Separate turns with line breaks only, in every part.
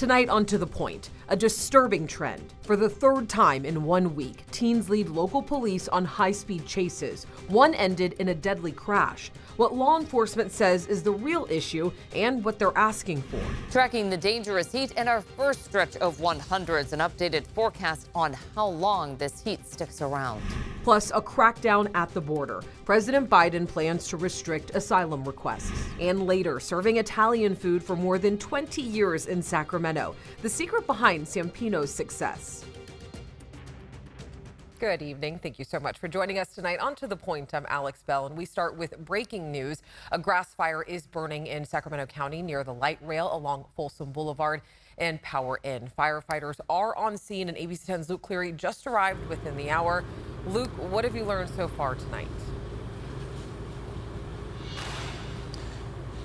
Tonight on To The Point, a disturbing trend. For the third time in 1 week, teens lead local police on high-speed chases. One ended in a deadly crash. What law enforcement says is the real issue and what they're asking for.
Tracking the dangerous heat and our first stretch of 100s, an updated forecast on how long this heat sticks around.
Plus, a crackdown at the border. President Biden plans to restrict asylum requests. And later, serving Italian food for more than 20 years in Sacramento. The secret behind Sampino's success. Good evening. Thank you so much for joining us tonight. On To The Point, I'm Alex Bell, and we start with breaking news. A grass fire is burning in Sacramento County near the light rail along Folsom Boulevard and Power Inn. Firefighters are on scene, and ABC 10's Luke Cleary just arrived within the hour. Luke, what have you learned so far tonight?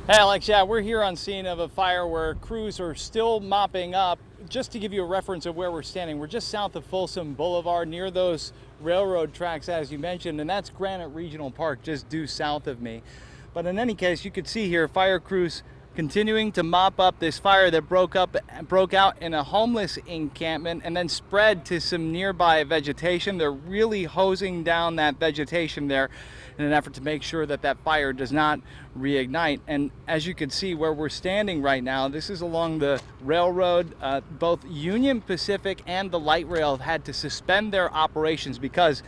Hey Alex, yeah, we're here on scene of a fire where crews are still mopping up. Just to give you a reference of where we're standing, we're just south of Folsom Boulevard near those railroad tracks, as you mentioned, and that's Granite Regional Park just due south of me. But in any case, you could see here fire crews continuing to mop up this fire that broke out in a homeless encampment and then spread to some nearby vegetation. They're really hosing down that vegetation there in an effort to make sure that that fire does not reignite. And as you can see where we're standing right now, this is along the railroad. Both Union Pacific and the light rail have had to suspend their operations because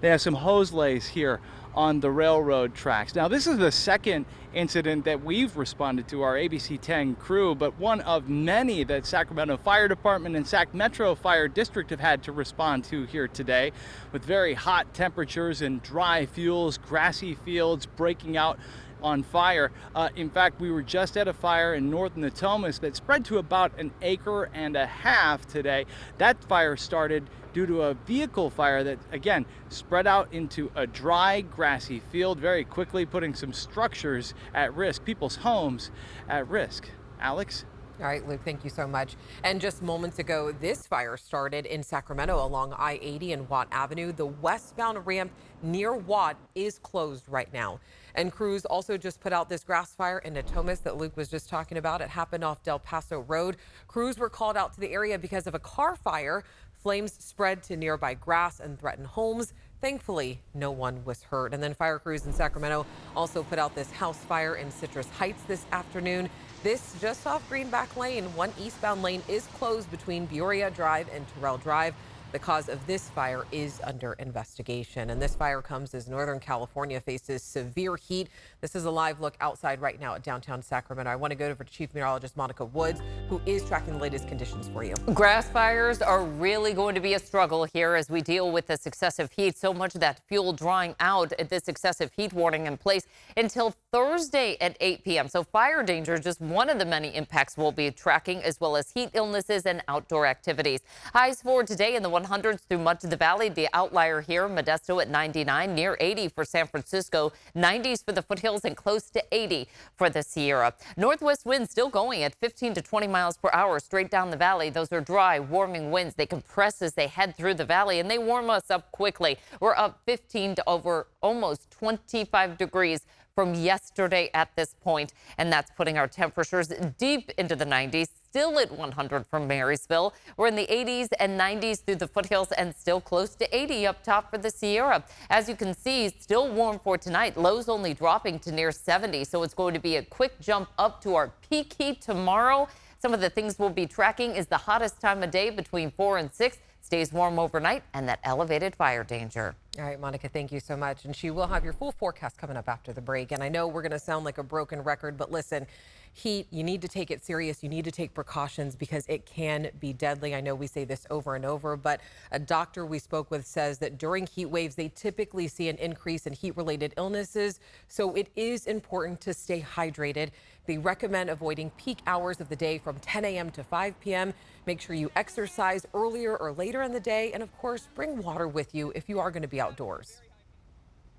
they have some hose lays here on the railroad tracks. Now, this is the second incident that we've responded to, our ABC 10 crew, but one of many that Sacramento Fire Department and Sac Metro Fire District have had to respond to here today, with very hot temperatures and dry fuels, grassy fields breaking out on fire. In fact, we were just at a fire in North Natomas that spread to about 1.5 acres today. That fire started due to a vehicle fire that, again, spread out into a dry, grassy field very quickly, putting some structures at risk, people's homes at risk. Alex?
All right, Luke, thank you so much. And just moments ago, this fire started in Sacramento along I-80 and Watt Avenue. The westbound ramp near Watt is closed right now. And crews also just put out this grass fire in Natomas that Luke was just talking about. It happened off Del Paso Road. Crews were called out to the area because of a car fire. Flames spread to nearby grass and threatened homes. Thankfully, no one was hurt. And then fire crews in Sacramento also put out this house fire in Citrus Heights this afternoon. This just off Greenback Lane. One eastbound lane is closed between Peoria Drive and Terrell Drive. The cause of this fire is under investigation. And this fire comes as Northern California faces severe heat. This is a live look outside right now at downtown Sacramento. I want to go over to Chief Meteorologist Monica Woods, who is tracking the latest conditions for you.
Grass fires are really going to be a struggle here as we deal with this excessive heat. So much of that fuel drying out. This excessive heat warning in place until Thursday at 8 p.m. So fire danger is just one of the many impacts we'll be tracking, as well as heat illnesses and outdoor activities. Highs for today in the 100s through much of the valley. The outlier here, Modesto at 99, near 80 for San Francisco, 90s for the foothills, and close to 80 for the Sierra. Northwest winds still going at 15 to 20 miles per hour straight down the valley. Those are dry, warming winds. They compress as they head through the valley, and they warm us up quickly. We're up 15 to over almost 25 degrees from yesterday at this point, and that's putting our temperatures deep into the 90s. Still at 100 from Marysville. We're in the 80s and 90s through the foothills and still close to 80 up top for the Sierra. As you can see, still warm for tonight. Lows only dropping to near 70, so it's going to be a quick jump up to our peak heat tomorrow. Some of the things we'll be tracking is the hottest time of day between 4 and 6. Stays warm overnight, and that elevated fire danger.
All right, Monica, thank you so much. And she will have your full forecast coming up after the break. And I know we're going to sound like a broken record, but listen, heat, you need to take it serious. You need to take precautions because it can be deadly. I know we say this over and over, but a doctor we spoke with says that during heat waves, they typically see an increase in heat-related illnesses. So it is important to stay hydrated. They recommend avoiding peak hours of the day from 10 a.m. to 5 p.m. Make sure you exercise earlier or later in the day. And of course, bring water with you if you are going to be outdoors.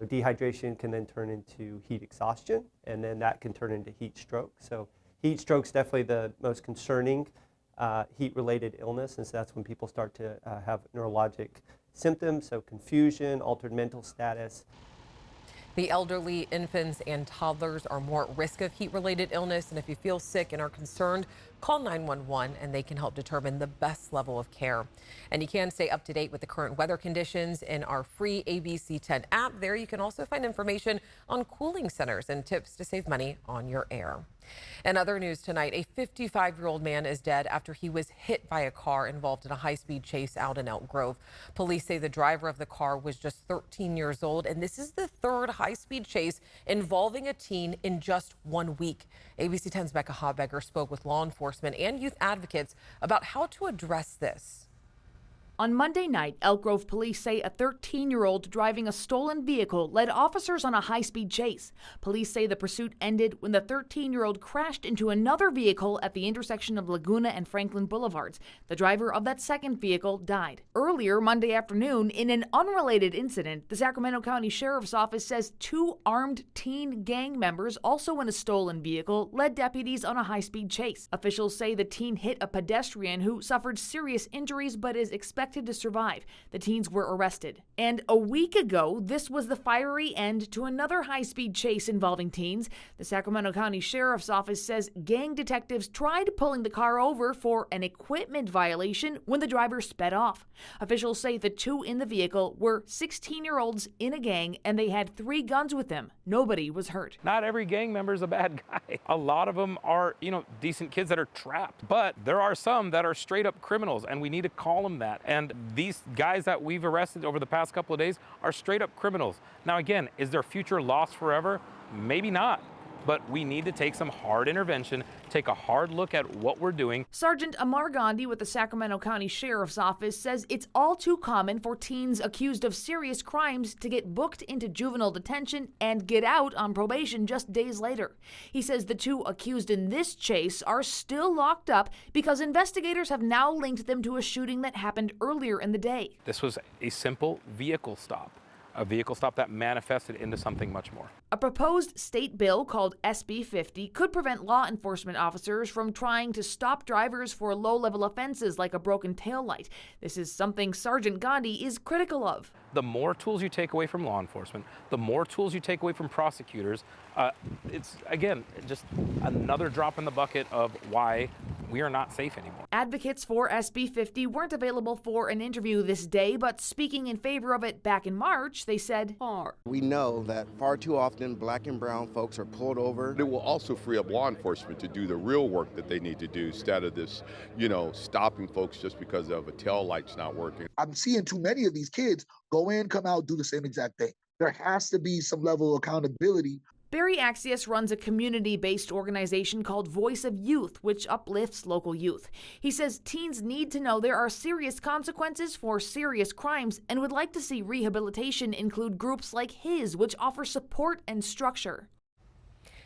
Dehydration can then turn into heat exhaustion, and then that can turn into heat stroke. So heat stroke's definitely the most concerning heat-related illness, and so that's when people start to have neurologic symptoms, so confusion, altered mental status.
The elderly, infants, and toddlers are more at risk of heat-related illness, and if you feel sick and are concerned, call 911 and they can help determine the best level of care. And you can stay up to date with the current weather conditions in our free ABC 10 app. There you can also find information on cooling centers and tips to save money on your air. In other news tonight, a 55-year-old man is dead after he was hit by a car involved in a high-speed chase out in Elk Grove. Police say the driver of the car was just 13 years old, and this is the third high-speed chase involving a teen in just 1 week. ABC 10's Becca Habegger spoke with law enforcement and youth advocates about how to address this.
On Monday night, Elk Grove police say a 13-year-old driving a stolen vehicle led officers on a high-speed chase. Police say the pursuit ended when the 13-year-old crashed into another vehicle at the intersection of Laguna and Franklin Boulevards. The driver of that second vehicle died. Earlier Monday afternoon, in an unrelated incident, the Sacramento County Sheriff's Office says 2 armed teen gang members, also in a stolen vehicle, led deputies on a high-speed chase. Officials say the teen hit a pedestrian who suffered serious injuries but is expected to survive. The teens were arrested. And a week ago, this was the fiery end to another high-speed chase involving teens. The Sacramento County Sheriff's Office says gang detectives tried pulling the car over for an equipment violation when the driver sped off. Officials say the 2 in the vehicle were 16-year-olds in a gang and they had 3 guns with them. Nobody was hurt.
Not every gang member is a bad guy. A lot of them are, decent kids that are trapped. But there are some that are straight up criminals, and we need to call them that. And these guys that we've arrested over the past couple of days are straight up criminals. Now, again, is their future lost forever? Maybe not. But we need to take some hard intervention, take a hard look at what we're doing.
Sergeant Amar Gandhi with the Sacramento County Sheriff's Office says it's all too common for teens accused of serious crimes to get booked into juvenile detention and get out on probation just days later. He says the 2 accused in this chase are still locked up because investigators have now linked them to a shooting that happened earlier in the day.
This was a simple vehicle stop. A vehicle stop that manifested into something much more.
A proposed state bill called SB 50 could prevent law enforcement officers from trying to stop drivers for low-level offenses like a broken taillight. This is something Sergeant Gandhi is critical of.
The more tools you take away from law enforcement, the more tools you take away from prosecutors, it's, again, just another drop in the bucket of why we are not safe anymore.
Advocates for SB 50 weren't available for an interview this day, but speaking in favor of it back in March, they said,
We know that far too often black and brown folks are pulled over.
It will also free up law enforcement to do the real work that they need to do instead of this, stopping folks just because of a tail light's not working.
I'm seeing too many of these kids go in, come out, do the same exact thing. There has to be some level of accountability.
Barry Axios runs a community-based organization called Voice of Youth, which uplifts local youth. He says teens need to know there are serious consequences for serious crimes and would like to see rehabilitation include groups like his, which offer support and structure.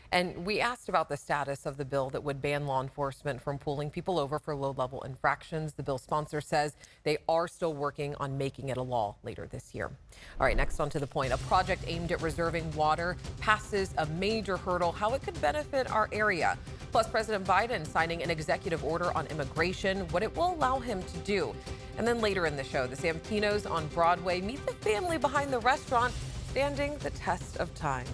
And we asked about the status of the bill that would ban law enforcement from pulling people over for low-level infractions. The bill's sponsor says they are still working on making it a law later this year. All right, next on To the Point. A project aimed at reserving water passes a major hurdle, how it could benefit our area. Plus, President Biden signing an executive order on immigration, what it will allow him to do. And then later in the show, the Sampinos on Broadway meet the family behind the restaurant, standing the test of time.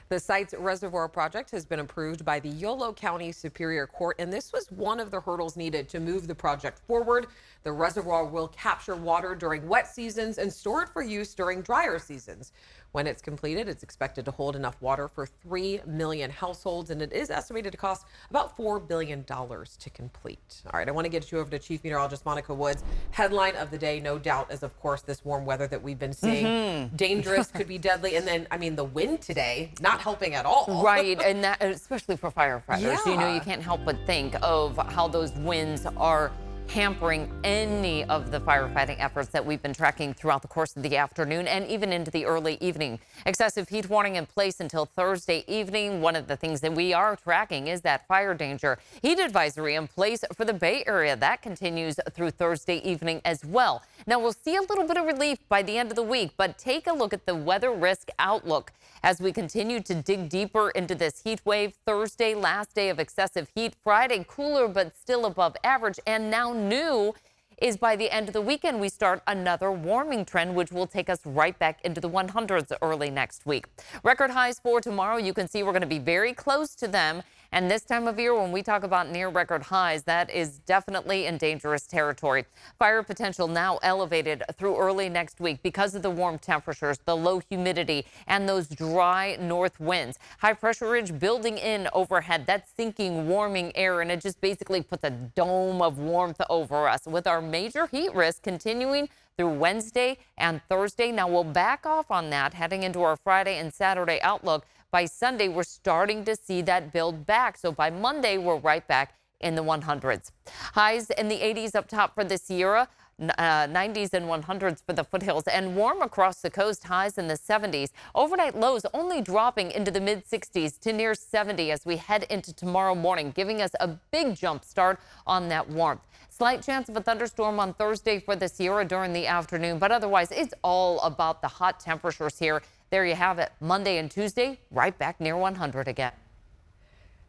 The site's reservoir project has been approved by the Yolo County Superior Court, and this was one of the hurdles needed to move the project forward. The reservoir will capture water during wet seasons and store it for use during drier seasons. When it's completed, it's expected to hold enough water for 3 million households, and it is estimated to cost about $4 billion to complete. All right, I want to get you over to Chief Meteorologist Monica Woods. Headline of the day, no doubt, is, of course, this warm weather that we've been seeing. Dangerous, could be deadly. And then, the wind today, not helping at all.
Right, and that, especially for firefighters.
Yeah.
You can't help but think of how those winds are hampering any of the firefighting efforts that we've been tracking throughout the course of the afternoon and even into the early evening. Excessive heat warning in place until Thursday evening. One of the things that we are tracking is that fire danger heat advisory in place for the Bay Area. That continues through Thursday evening as well. Now, we'll see a little bit of relief by the end of the week, but take a look at the weather risk outlook as we continue to dig deeper into this heat wave. Thursday, last day of excessive heat. Friday, cooler but still above average. And now new is by the end of the weekend, we start another warming trend, which will take us right back into the 100s early next week. Record highs for tomorrow. You can see we're going to be very close to them. And this time of year, when we talk about near record highs, that is definitely in dangerous territory. Fire potential now elevated through early next week because of the warm temperatures, the low humidity, and those dry north winds. High pressure ridge building in overhead. That's sinking, warming air, and it just basically puts a dome of warmth over us, with our major heat risk continuing through Wednesday and Thursday. Now we'll back off on that heading into our Friday and Saturday outlook. By Sunday, we're starting to see that build back. So by Monday, we're right back in the 100s. Highs in the 80s up top for the Sierra, 90s and 100s for the foothills, and warm across the coast, highs in the 70s. Overnight lows only dropping into the mid 60s to near 70 as we head into tomorrow morning, giving us a big jump start on that warmth. Slight chance of a thunderstorm on Thursday for the Sierra during the afternoon, but otherwise it's all about the hot temperatures here. There you have it. Monday and Tuesday, right back near 100 again.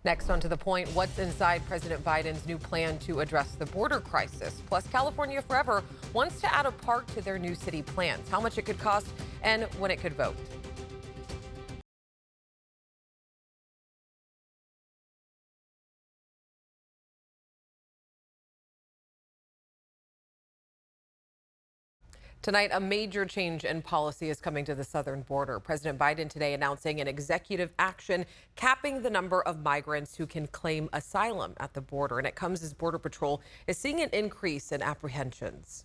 Next, on To the Point, what's inside President Biden's new plan to address the border crisis? Plus, California Forever wants to add a park to their new city plans, how much it could cost, and when it could vote. Tonight, a major change in policy is coming to the southern border. President Biden today announcing an executive action capping the number of migrants who can claim asylum at the border. And it comes as Border Patrol is seeing an increase in apprehensions.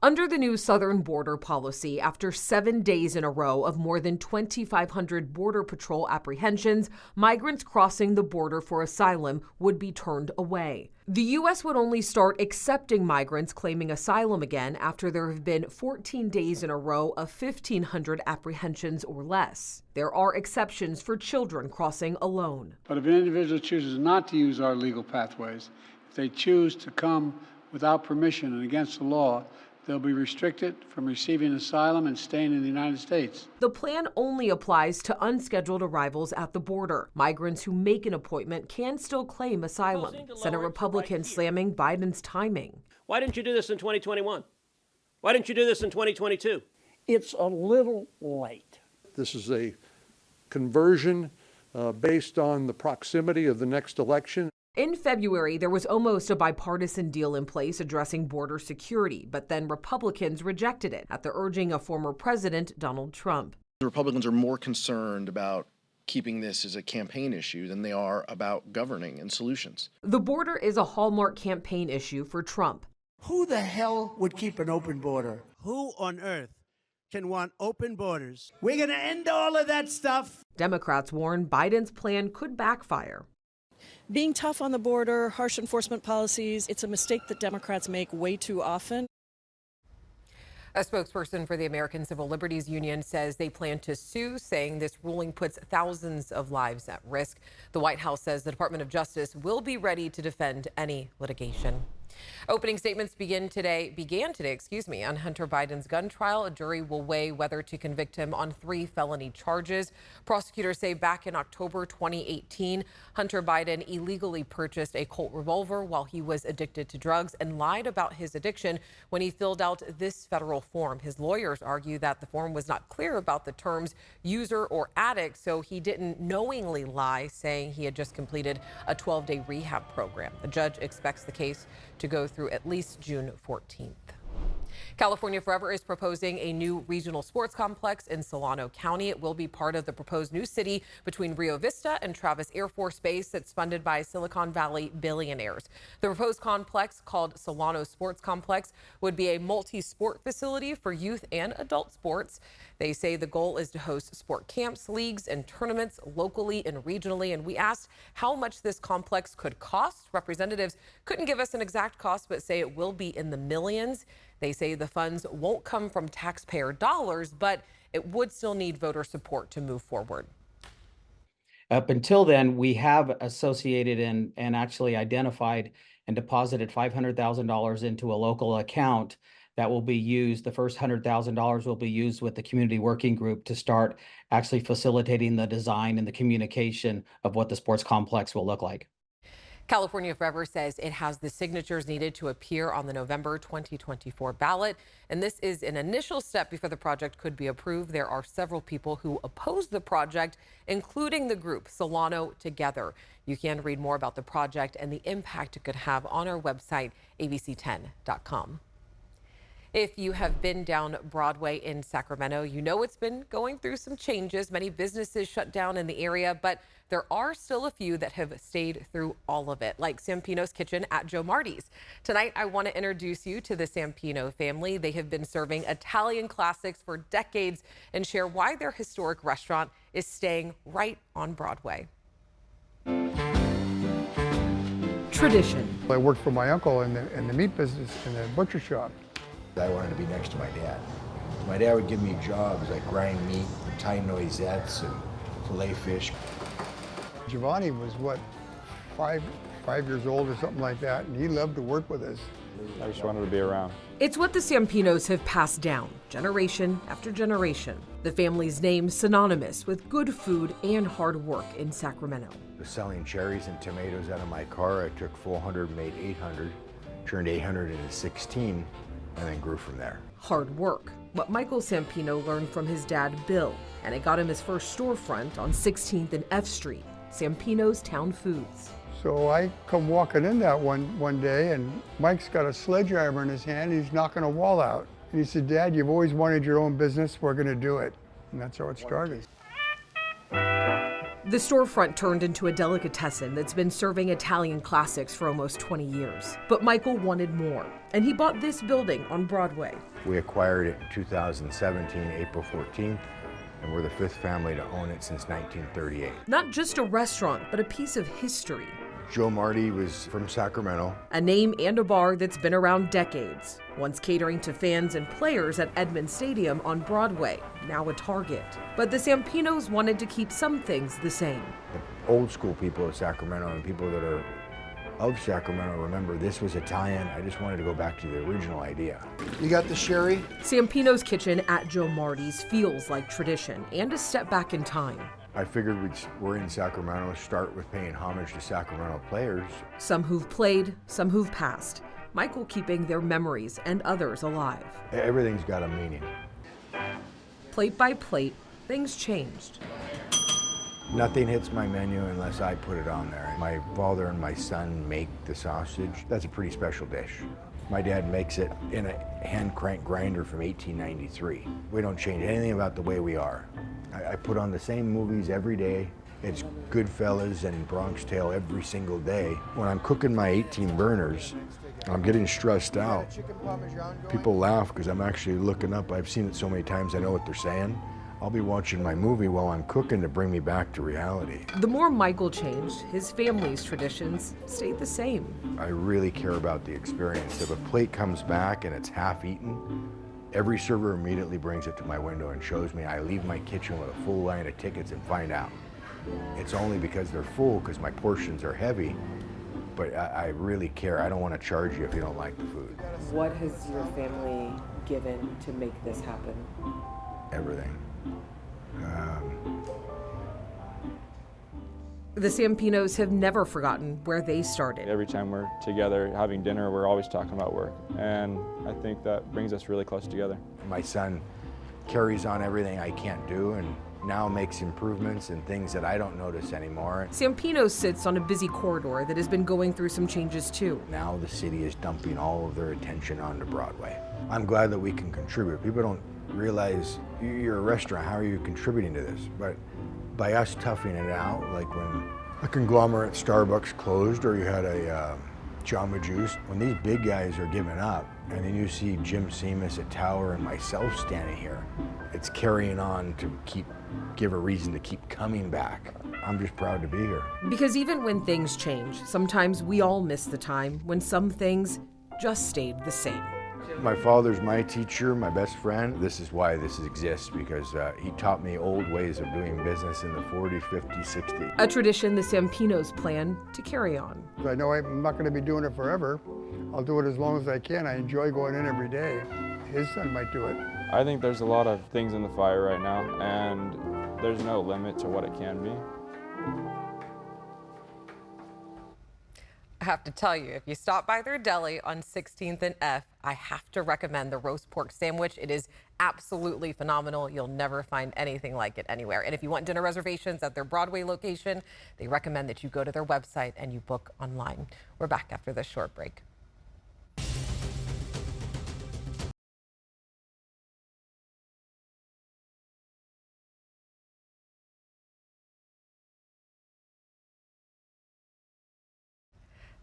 Under the new southern border policy, after 7 days in a row of more than 2,500 Border Patrol apprehensions, migrants crossing the border for asylum would be turned away. The U.S. would only start accepting migrants claiming asylum again after there have been 14 days in a row of 1,500 apprehensions or less. There are exceptions for children crossing alone.
But if an individual chooses not to use our legal pathways, if they choose to come without permission and against the law, they'll be restricted from receiving asylum and staying in the United States.
The plan only applies to unscheduled arrivals at the border. Migrants who make an appointment can still claim asylum. Senate Republicans slamming Biden's timing.
Why didn't you do this in 2021? Why didn't you do this in 2022?
It's a little late.
This is a conversion based on the proximity of the next election.
In February, there was almost a bipartisan deal in place addressing border security, but then Republicans rejected it at the urging of former President Donald Trump.
The Republicans are more concerned about keeping this as a campaign issue than they are about governing and solutions.
The border is a hallmark campaign issue for Trump.
Who the hell would keep an open border?
Who on earth can want open borders?
We're going to end all of that stuff.
Democrats warn Biden's plan could backfire.
Being tough on the border, harsh enforcement policies, it's a mistake that Democrats make way too often.
A spokesperson for the American Civil Liberties Union says they plan to sue, saying this ruling puts thousands of lives at risk. The White House says the Department of Justice will be ready to defend any litigation. Opening statements began today, on Hunter Biden's gun trial. A jury will weigh whether to convict him on 3 felony charges. Prosecutors say back in October 2018, Hunter Biden illegally purchased a Colt revolver while he was addicted to drugs and lied about his addiction when he filled out this federal form. His lawyers argue that the form was not clear about the terms user or addict, so he didn't knowingly lie, saying he had just completed a 12-day rehab program. The judge expects the case to go through at least June 14th. California Forever is proposing a new regional sports complex in Solano County. It will be part of the proposed new city between Rio Vista and Travis Air Force Base that's funded by Silicon Valley billionaires. The proposed complex, called Solano Sports Complex, would be a multi-sport facility for youth and adult sports. They say the goal is to host sport camps, leagues, and tournaments locally and regionally. And we asked how much this complex could cost. Representatives couldn't give us an exact cost, but say it will be in the millions. They say the funds won't come from taxpayer dollars, but it would still need voter support to move forward.
Up until then, we have associated and actually identified and deposited $500,000 into a local account that will be used. The first $100,000 will be used with the community working group to start actually facilitating the design and the communication of what the sports complex will look like.
California Forever says it has the signatures needed to appear on the November 2024 ballot. And this is an initial step before the project could be approved. There are several people who oppose the project, including the group Solano Together. You can read more about the project and the impact it could have on our website, abc10.com. If you have been down Broadway in Sacramento, you know it's been going through some changes. Many businesses shut down in the area, but there are still a few that have stayed through all of it, like Sampino's Kitchen at Joe Marty's. Tonight, I want to introduce you to the Sampino family. They have been serving Italian classics for decades and share why their historic restaurant is staying right on Broadway.
Tradition.
I worked for my uncle in the meat business in the butcher shop.
I wanted to be next to my dad. My dad would give me jobs like grind meat, tie noisettes, and fillet fish.
Giovanni was, what, five years old or something like that, and he loved to work with us.
I just wanted to be around.
It's what the Sampinos have passed down, generation after generation. The family's name synonymous with good food and hard work in Sacramento.
I was selling cherries and tomatoes out of my car. I took 400, made 800, turned 800 into 16, and then grew from there.
Hard work, what Michael Sampino learned from his dad, Bill, and it got him his first storefront on 16th and F Street, Sampino's Town Foods.
So I come walking in that one day, and Mike's got a sledgehammer in his hand. He's knocking a wall out. And he said, "Dad, you've always wanted your own business. We're going to do it." And that's how it started.
The storefront turned into a delicatessen that's been serving Italian classics for almost 20 years. But Michael wanted more, and he bought this building on Broadway.
We acquired it in 2017, April 14th, and we're the fifth family to own it since 1938.
Not just a restaurant, but a piece of history.
Joe Marty was from Sacramento.
A name and a bar that's been around decades. Once catering to fans and players at Edmond Stadium on Broadway, now a Target. But the Sampinos wanted to keep some things the same.
The old school people of Sacramento and people that are of Sacramento remember this was Italian. I just wanted to go back to the original idea. You got the sherry?
Sampino's Kitchen at Joe Marty's feels like tradition and a step back in time.
I figured we're in Sacramento, start with paying homage to Sacramento players.
Some who've played, some who've passed. Michael keeping their memories and others alive.
Everything's got a meaning.
Plate by plate, things changed.
Nothing hits my menu unless I put it on there. My father and my son make the sausage. That's a pretty special dish. My dad makes it in a hand crank grinder from 1893. We don't change anything about the way we are. I put on the same movies every day. It's Goodfellas and Bronx Tale every single day. When I'm cooking my 18 burners, I'm getting stressed out. People laugh because I'm actually looking up. I've seen it so many times I know what they're saying. I'll be watching my movie while I'm cooking to bring me back to reality.
The more Michael changed, his family's traditions stayed the same.
I really care about the experience. If a plate comes back and it's half eaten, every server immediately brings it to my window and shows me. I leave my kitchen with a full line of tickets and find out. It's only because they're full, because my portions are heavy, but I really care. I don't want to charge you if you don't like the food.
What has your family given to make this happen?
Everything.
The Sampinos have never forgotten where they started.
Every time we're together having dinner, we're always talking about work. And I think that brings us really close together.
My son carries on everything I can't do and now makes improvements and things that I don't notice anymore.
Sampino sits on a busy corridor that has been going through some changes too.
Now the city is dumping all of their attention onto Broadway. I'm glad that we can contribute. People don't realize you're a restaurant, how are you contributing to this? But by us toughing it out, like when a conglomerate Starbucks closed or you had a Jamba Juice, when these big guys are giving up and then you see Jim Seamus at Tower and myself standing here, it's carrying on to give a reason to keep coming back. I'm just proud to be here.
Because even when things change, sometimes we all miss the time when some things just stayed the same.
My father's my teacher, my best friend. This is why this exists, because he taught me old ways of doing business in the 40s, 50s, 60s.
A tradition the Sampinos plan to carry on.
I know I'm not going to be doing it forever. I'll do it as long as I can. I enjoy going in every day. His son might do it.
I think there's a lot of things in the fire right now, and there's no limit to what it can be.
I have to tell you, if you stop by their deli on 16th and F, I have to recommend the roast pork sandwich. It is absolutely phenomenal. You'll never find anything like it anywhere. And if you want dinner reservations at their Broadway location, they recommend that you go to their website and you book online. We're back after this short break.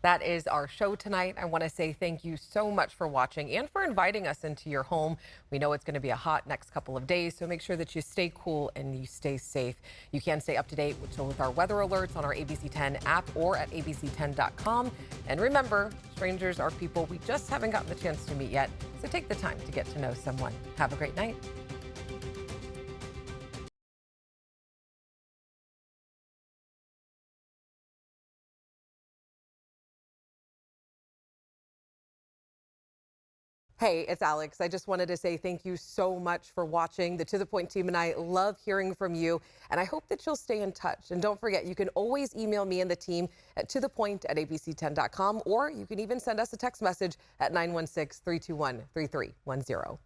That is our show tonight. I want to say thank you so much for watching and for inviting us into your home. We know it's going to be a hot next couple of days, so make sure that you stay cool and you stay safe. You can stay up to date with our weather alerts on our ABC 10 app or at abc10.com. And remember, strangers are people we just haven't gotten the chance to meet yet, so take the time to get to know someone. Have a great night. Hey, it's Alex. I just wanted to say thank you so much for watching. The To The Point team and I love hearing from you, and I hope that you'll stay in touch. And don't forget, you can always email me and the team at tothepoint@abc10.com, or you can even send us a text message at 916-321-3310.